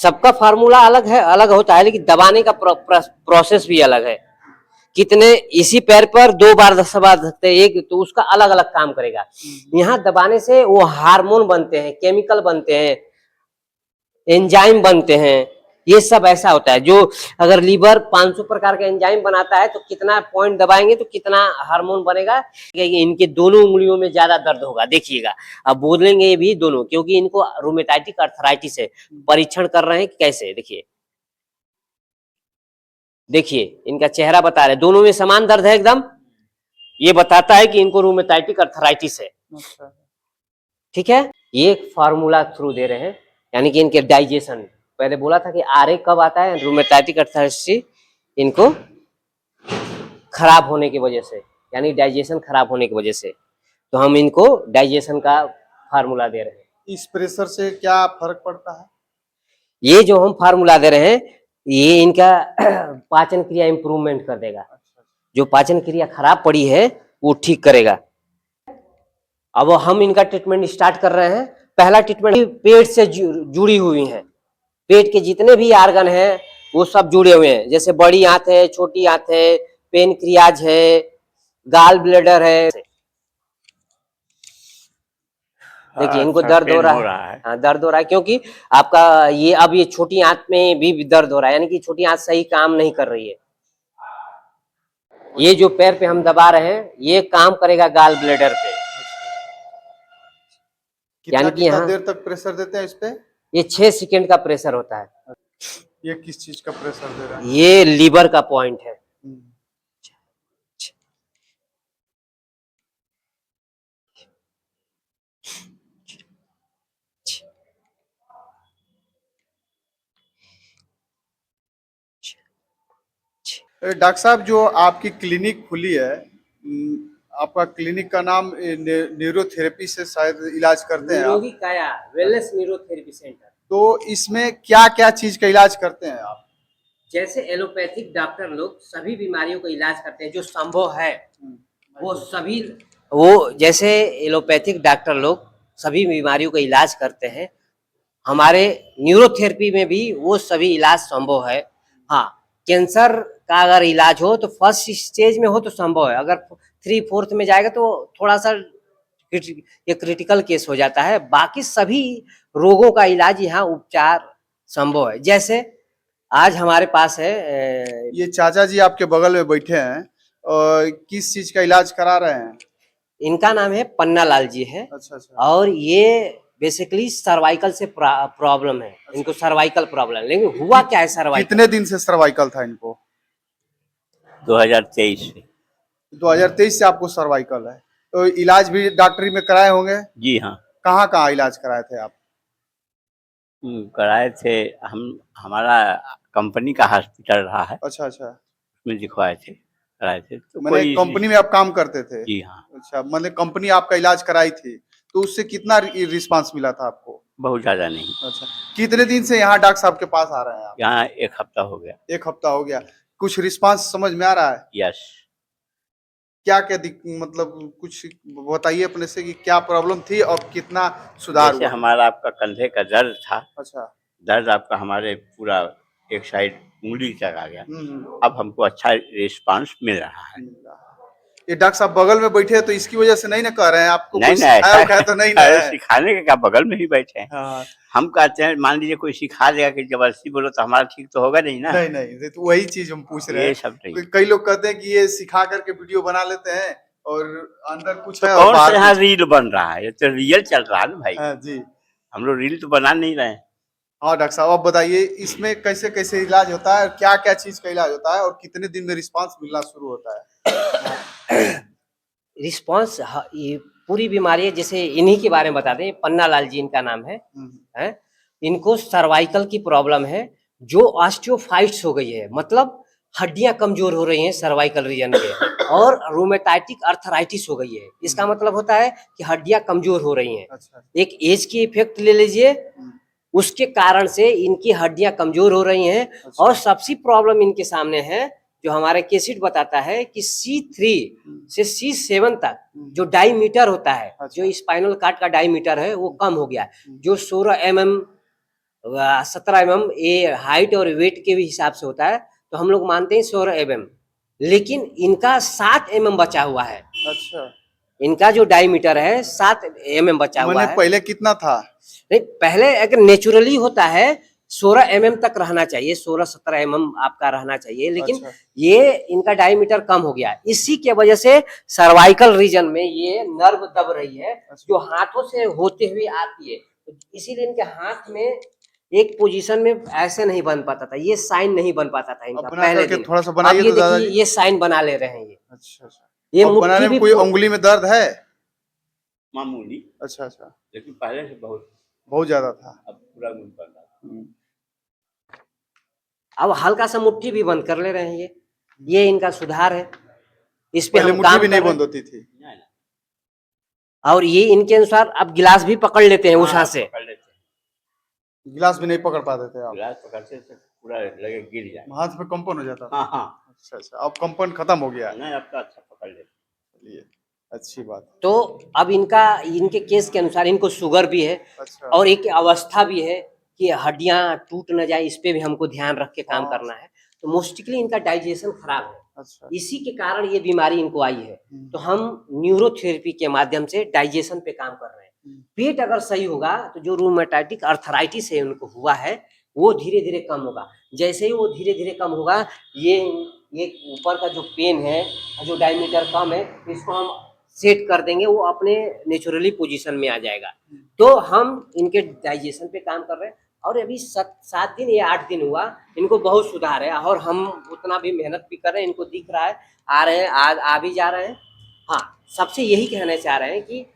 सबका फार्मूला अलग है, अलग होता है, लेकिन दबाने का प्रोसेस भी अलग है। कितने इसी पैर पर 2 बार 10 बार धकते हैं एक, तो उसका अलग अलग काम करेगा। यहाँ दबाने से वो हार्मोन बनते हैं, केमिकल बनते हैं, एंजाइम बनते हैं, ये सब ऐसा होता है। जो अगर लीवर 500 प्रकार के एंजाइम बनाता है तो कितना पॉइंट दबाएंगे तो कितना हार्मोन बनेगा। इनके दोनों उंगलियों में ज्यादा दर्द होगा, देखिएगा। अब बोलेंगे ये भी दोनों, क्योंकि इनको रूमेटाइटिक अर्थराइटिस है। परीक्षण कर रहे हैं कि कैसे, देखिए देखिए इनका चेहरा बता रहे, दोनों में समान दर्द है एकदम। ये बताता है कि इनको रूमेटाइटिक अर्थराइटिस है। ठीक है, ये फार्मूला थ्रू दे रहे हैं, यानी कि इनके डाइजेशन, पहले बोला था कि आरए कब आता है, रूमेटाइटिक अर्थराइटिस इनको खराब होने की वजह से, यानी डाइजेशन खराब होने की वजह से, तो हम इनको डाइजेशन का फार्मूला दे रहे हैं। इस प्रेशर से क्या फर्क पड़ता है? ये जो हम फार्मूला दे रहे हैं, ये इनका पाचन क्रिया इंप्रूवमेंट कर देगा। जो पाचन क्रिया खराब पड़ी है वो ठीक करेगा। अब हम इनका ट्रीटमेंट स्टार्ट कर रहे हैं। पहला ट्रीटमेंट पेट से जुड़ी हुई है, पेट के जितने भी आर्गन हैं वो सब जुड़े हुए हैं, जैसे बड़ी आंत है, छोटी आंत है, पेनक्रियाज है, गाल ब्लेडर है। देखिए इनको दर्द हो रहा है। हाँ, दर्द हो रहा है, क्योंकि आपका ये अब ये छोटी आंत में भी दर्द हो रहा है, यानी कि छोटी आंत सही काम नहीं कर रही है। ये जो पैर पे हम दबा रहे हैं ये काम करेगा गाल ब्लेडर पे। यानी कि कितना देर तक प्रेशर देते हैं इस पे? ये 6 सेकंड का प्रेशर होता है। ये किस चीज का प्रेशर दे रहा है? ये लीवर का पॉइंट है। डॉक्टर साहब, जो आपकी क्लिनिक खुली है, आपका क्लिनिक का नाम न्यूरोथेरेपी से शायद इलाज करते हैं आप? काया वेलनेस न्यूरोथेरेपी सेंटर। तो इसमें क्या क्या चीज का इलाज करते हैं आप? जैसे एलोपैथिक डॉक्टर लोग सभी बीमारियों का इलाज करते हैं जो संभव है, वो सभी, वो जैसे एलोपैथिक डॉक्टर लोग सभी बीमारियों का इलाज करते हैं, हमारे न्यूरोथेरेपी में भी वो सभी इलाज संभव है। हाँ, कैंसर का अगर इलाज हो तो फर्स्ट स्टेज में हो तो संभव है, अगर 3/4 में जाएगा तो थोड़ा सा ये क्रिटिकल केस हो जाता है। बाकी सभी रोगों का इलाज यहाँ उपचार संभव है। जैसे आज हमारे पास है ये चाचा जी आपके बगल में बैठे हैं, किस चीज का इलाज करा रहे हैं? इनका नाम है पन्ना लाल जी है। अच्छा। और ये बेसिकली सर्वाइकल से प्रॉब्लम है। इनको सर्वाइकल प्रॉब्लम, लेकिन हुआ क्या है सर्वाइकल? कितने दिन से सर्वाइकल था इनको? 2023 से। 2023 से आपको सर्वाइकल है, तो इलाज भी डॉक्टरी में कराए होंगे? जी हाँ, कहाँ कहाँ इलाज कराए थे आप? कराए थे हम, हमारा कंपनी का हॉस्पिटल रहा है। अच्छा। उसमें दिखवाए थे, कराए थे। तो मैंने कंपनी में आप काम करते थे? जी हाँ। अच्छा, मैंने कंपनी आपका इलाज कराई थी, तो उससे कितना रिस्पांस मिला था आपको? बहुत ज्यादा नहीं। अच्छा, कितने दिन से यहाँ डॉक्टर साहब के पास आ रहे हैं आप? यहाँ 1 हफ्ता हो गया। 1 हफ्ता हो गया। कुछ रिस्पांस समझ में आ रहा है? यस। क्या क्या मतलब कुछ बताइए अपने से कि क्या प्रॉब्लम थी और कितना सुधार जैसे हुआ? हमारा आपका कंधे का दर्द था। अच्छा। दर्द आपका हमारे पूरा एक साइड उंगली तक आ गया। अब हमको अच्छा रिस्पांस मिल रहा है। ये डॉक्टर साहब बगल में बैठे हैं तो इसकी वजह से नहीं ना कह रहे हैं आपको? नहीं, तो नहीं ना सिखाने के क्या, बगल में ही बैठे हैं। हाँ। हम कहते हैं मान लीजिए कोई सिखा देगा कि जबरदस्ती बोलो तो हमारा ठीक तो होगा नहीं ना। नहीं, तो वही चीज हम पूछ रहे हैं। ये सब नहीं। कई लोग कहते हैं कि ये सिखा करके वीडियो बना लेते हैं और अंदर कुछ तो है कौन सा यहाँ रील बन रहा है? ये तो रियल चल रहा है ना भाई। हाँ जी, हम लोग रील तो बना नहीं रहे हैं। हाँ डॉक्टर साहब, आप बताइए इसमें कैसे कैसे इलाज होता है, क्या क्या चीज का इलाज होता है और कितने दिन में रिस्पांस मिलना शुरू होता है? रिस्पांस, ये पूरी बीमारी है। जैसे इन्हीं के बारे में बता दें, पन्ना लाल जी इनका नाम है। इनको सर्वाइकल की प्रॉब्लम है, जो ऑस्टियोफाइट्स हो गई है, मतलब हड्डियां कमजोर हो रही हैं सर्वाइकल रीजन के, और रूमेटाइटिक अर्थराइटिस हो गई है। इसका मतलब होता है कि हड्डियां कमजोर हो रही हैं। एक एज की इफेक्ट ले लीजिए, उसके कारण से इनकी हड्डियां कमजोर हो रही हैं। और सबसे प्रॉब्लम इनके सामने है, जो हमारे केसिट बताता है कि C3 से C7 तक जो डायमीटर होता है, जो स्पाइनल कार्ड का डायमीटर है वो कम हो गया, जो 16 mm 17 mm ये हाइट और वेट के भी हिसाब से होता है, तो हम लोग मानते हैं 16 mm, लेकिन इनका 7 mm बचा हुआ है। अच्छा, इनका जो डायमीटर है 7 mm बचा हुआ मैंने है। पहले कितना था? नहीं, पहले अगर नेचुरली होता है 16 mm तक रहना चाहिए, 16-17 mm आपका रहना चाहिए, लेकिन अच्छा। ये इनका डायमीटर कम हो गया। इसी के वजह से सर्वाइकल रीजन में ये नर्व दब रही है, जो हाथों से होते हुए आती है। इसीलिए इनके हाथ में एक पोजीशन में ऐसे नहीं बन पाता था, ये साइन नहीं बन पाता था इनका अब बना पहले करके दिन। थोड़ा सा अब बनाइए ये तो दादाजी। देखिए, ये साइन बना ले रहे हैं ये। अच्छा अच्छा। ये अब मुट्ठी बनाने में भी कोई उंगली में दर्द है? मामूली, अच्छा अच्छा, लेकिन पहले से बहुत ज्यादा था। अब पूरा मुंह कर रहा है। अब हल्का सा मुट्ठी भी बंद कर ले रहे हैं ये इनका सुधार है। इस पे पहले हम मुट्ठी काम भी नहीं कर रहे बंद हैं। होती थी। नहीं, नहीं। और ये इनके अनुसार अब गिलास भी पकड़ लेते हैं उस हाँ, हाथ से। पकड़ लेते हैं। गिलास भी नहीं पकड़ पाते थे आप? गिलास पकड़ते से पूरा लगे गिर जाए। हाथ में कंपन हो जाता था? हाँ हाँ। अच्छा अच्छा, अब कंपन खत्म हो गया है। नहीं, अब तो अच्छा पकड़ लेते। चलिए, अच्छी बात। तो अब इनके केस के अनुसार इनको शुगर भी है, अच्छा। और एक अवस्था भी है कि हड्डियां टूट न जाए, इस पे भी हमको ध्यान रख के काम हाँ। करना है। तो मोस्टली इनका डाइजेशन खराब है, अच्छा। इसी के कारण ये बीमारी इनको आई है। तो हम न्यूरोथेरेपी के माध्यम से डाइजेशन पे काम कर रहे हैं। पेट अगर सही होगा तो जो रूमेटाइटिक अर्थराइटिस है उनको हुआ है, वो धीरे धीरे कम होगा। जैसे ही वो धीरे धीरे कम होगा, ये ऊपर का जो पेन है, जो डायमीटर कम है, इसको हम सेट कर देंगे, वो अपने नेचुरली पोजीशन में आ जाएगा। तो हम इनके डाइजेशन पे काम कर रहे हैं, और अभी 7 दिन या 8 दिन हुआ, इनको बहुत सुधार है, और हम उतना भी मेहनत भी कर रहे हैं, इनको दिख रहा है, आ रहे हैं, आ भी जा रहे हैं। हाँ, सबसे यही कहना चाह रहे हैं कि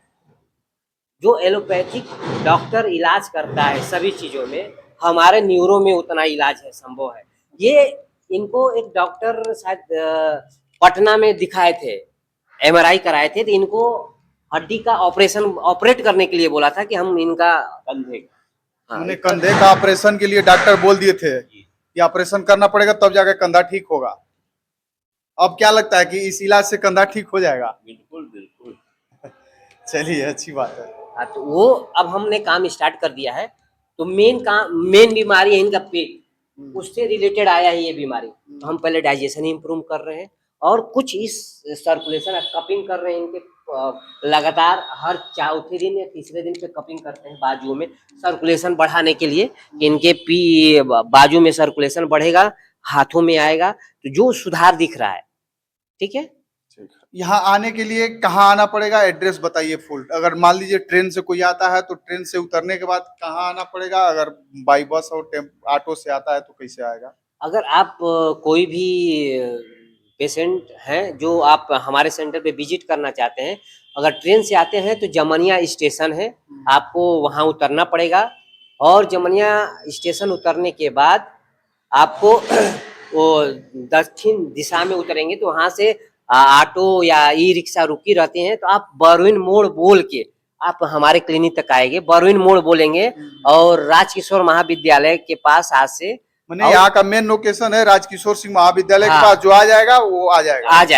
जो एलोपैथिक डॉक्टर इलाज करता है सभी चीज़ों में, हमारे न्यूरो में उतना इलाज है, संभव है। ये इनको एक डॉक्टर शायद पटना में दिखाए थे, MRI कराए थे, तो इनको हड्डी का ऑपरेट करने के लिए बोला था कि हम इनका कंधे हाँ, मैंने कंधे का ऑपरेशन के लिए डॉक्टर बोल दिए थे कि ऑपरेशन करना पड़ेगा तब जाकर कंधा ठीक होगा। अब क्या लगता है कि इस इलाज से कंधा ठीक हो जाएगा? बिल्कुल बिल्कुल। चलिए, अच्छी बात है। हाँ, तो वो अब हमने काम स्टार्ट कर दिया है। तो मेन बीमारी है इनका पेट, उससे रिलेटेड आया है ये बीमारी। तो हम पहले डाइजेशन इम्प्रूव कर रहे हैं, और कुछ इस सर्कुलेशन कपिंग कर रहे हैं इनके लगातार हर चौथे दिन या तीसरे दिन पे कपिंग करते हैं बाजुओं में, सर्कुलेशन बढ़ाने के लिए। इनके बाजू में सर्कुलेशन बढ़ेगा, हाथों में आएगा, तो जो सुधार दिख रहा है। ठीक है, यहाँ आने के लिए कहाँ आना पड़ेगा? एड्रेस बताइए फुल। अगर मान लीजिए ट्रेन से कोई आता है तो ट्रेन से उतरने के बाद कहाँ आना पड़ेगा? अगर बाई बस और ऑटो से आता है तो कैसे आएगा? अगर आप कोई भी पेशेंट हैं जो आप हमारे सेंटर पे विजिट करना चाहते हैं, अगर ट्रेन से आते हैं तो जमनिया स्टेशन है, आपको वहाँ उतरना पड़ेगा। और जमनिया स्टेशन उतरने के बाद आपको वो दक्षिण दिशा में उतरेंगे, तो वहाँ से ऑटो या ई रिक्शा रुकी रहती हैं, तो आप बरवीन मोड़ बोल के आप हमारे क्लिनिक तक आएंगे। बरवीन मोड़ बोलेंगे और राजकिशोर महाविद्यालय के पास आज से, मैंने यहाँ का मेन लोकेशन है राजकिशोर सिंह महाविद्यालय के हाँ, पास, जो आ जाएगा वो आ जाएगा। आ जाए।